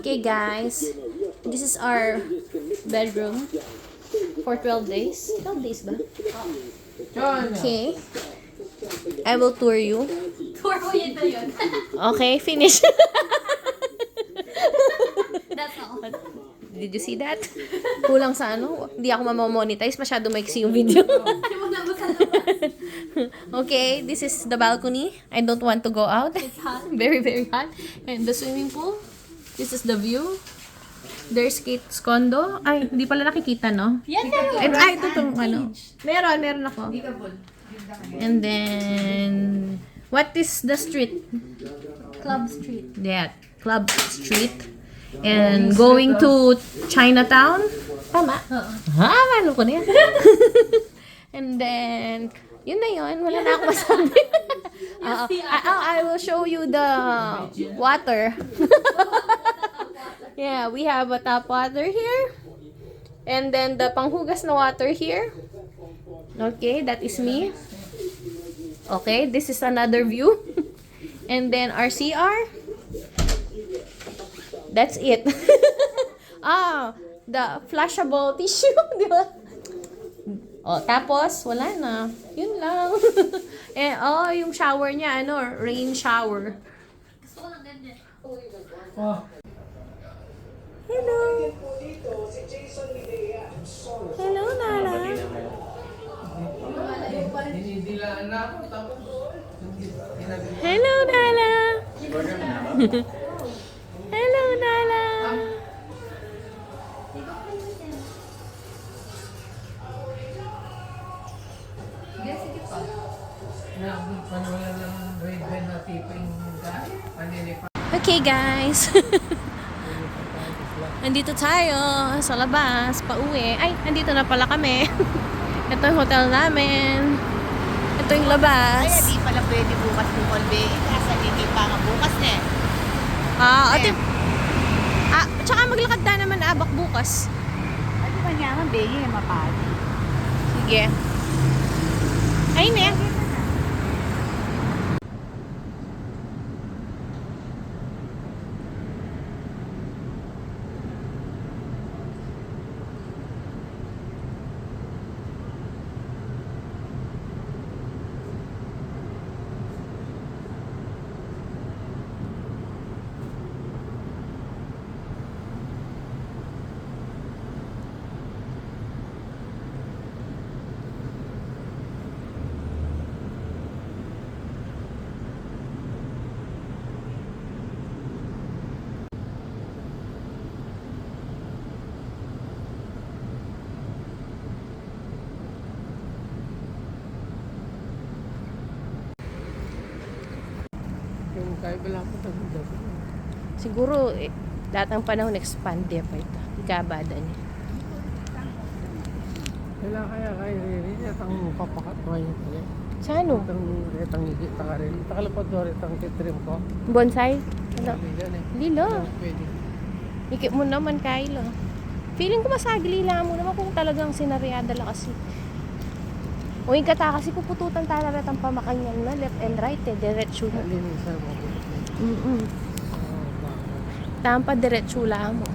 Okay, guys. This is our bedroom for 12 days. 12 days ba? Okay. I will tour you. Tour mo yun na yun. Okay, finish. That's all. Did you see that? Kulang sa ano? Hindi ako mamamonetize. Masyado maiksi yung video. Muna mo sa labas. Okay, this is the balcony. I don't want to go out. It's hot. Very, very hot. And the swimming pool. This is the view. There's Kate's condo. Ay, hindi pala nakikita, no? Yan na yun. And ay, ito itong ano. Meron ako. And then, what is the street? Club Street. Yeah, Club Street. And going to Chinatown. Tama? Oo. Ha, malo ko na yan. And then, yun na yun. Wala na ako masabi. I will show you the water. Yeah, we have a tap water here. And then the panghugas na water here. Okay, that is me. Okay, this is another view. And then our CR. That's it. The flushable tissue, di ba? Oh, tapos, wala na. Yun lang. Yung shower niya, rain shower. Gusto ko ng ganyan. Hello. Hello, Nala. Hello, Nala. Hello, Nala. Okay, guys. Nandito tayo sa labas, pauwi. Ay, nandito na pala kami. Ito yung hotel namin. Ito yung labas. Ay, di pala pwede bukas ng Colby. Nasa hindi pa nga bukas na eh. Ate. Tsaka maglakad na naman abak bukas. Ano ba niya nga, Benny, mapali. Sige. Ayun eh. Siguro, lahat ng panahon expand pa ito. Ikabada niya. Kailan kaya Riri itang papakatuwa niya pala. Sa ano? Itang higit ka rin. Takalapad doon itang kitrim ko. Bonsai? Ano? Yan eh. Lilo. Pwede. Ikip mo naman, Kylo. Feeling ko masagli lang mo naman kung talagang sinaryada lang kasi. Uwing kata kasi pupututan talaga ang pamakanyan na left and right eh. Diretso na. Linisan mo. Tampa diretso lang mo.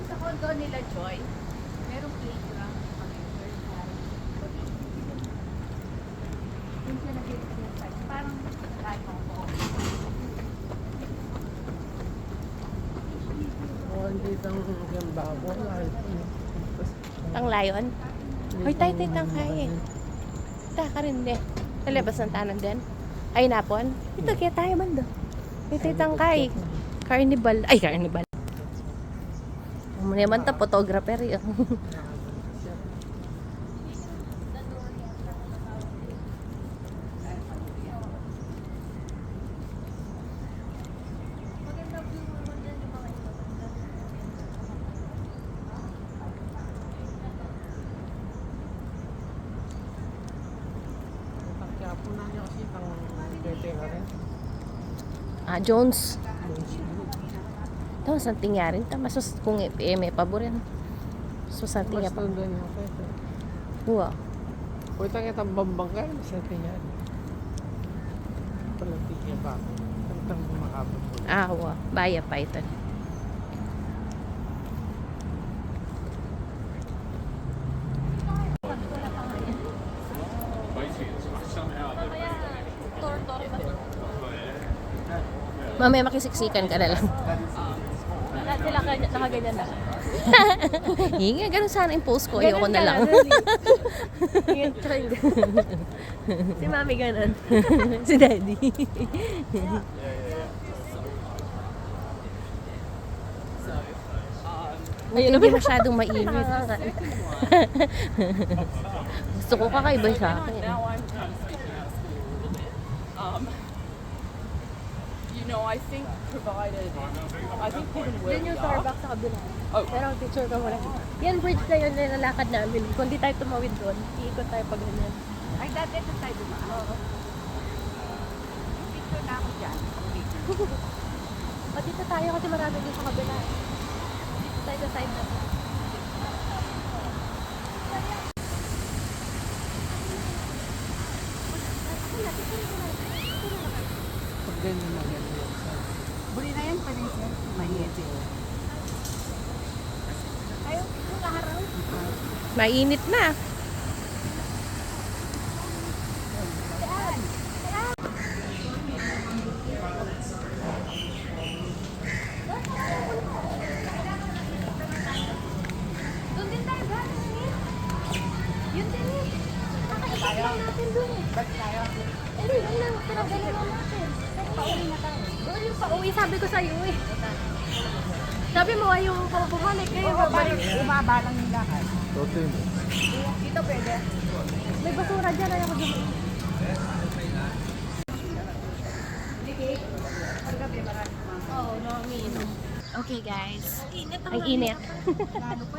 Sa condo nila, Joy, merong playground. Yung siya nag-exercise. Parang kahit ako. Hindi itang bago. Tang lion? Hoy, tayo tangkay eh. Taka rin din. Talabas ng tanan din. Ay, napon. Ito, kaya tayo banda. Ito tangkay. Carnival. Ay, carnival. Naman ta, photographer yun. Jones. Ito, santing nga rin. Masus kung may paborin. So, santing nga pa. Wow. Puta kita bambang ka sa tingin. Palantik niya ba? Tantang bumakabot. Awa, baya python. Mamaya makisiksikan ka na lang. Sila nakaganyan na. Hinga, ganun sana yung post ko. Ayoko na lang. Yung trend. Si mami ganun. Si daddy. Ayun, hindi masyadong mainit. Gusto ko kakaiba sa akin. You know, I think provided, I think given where Yun we yung are, Starbucks sa kabila. Oh. Pero ang picture ko muna. Yan bridge na yun na nalakad namin. Kung di tayo tumawid doon, iikot tayo pag ganyan. Ay, dati ito tayo dumaan. Oo. Picture na ako dyan. O dito tayo kasi marami din sa kabila. Dito tayo sa side na. Pag ganyan na ganyan. Buli na yan pa rin siya. Mahiyat eh. Ayaw, yung kaharaw. Mainit na. Doon din tayo galing eh. Yun din eh. Kakaikot lang natin doon eh. Ba't tayo? Hindi, yun lang. Pinagaling lang natin. Pero pauwi na tayo. Doon yung pauwi, sabi ko sa'yo eh. Sabi mo, ay yung bumalik kayo. Oo, parang umaba lang yung lakad. Totin. Dito pwede. May basura dyan, ayaw ko dyan. Oo, no, I mean. Okay guys. Init Ang init. Lalo pa,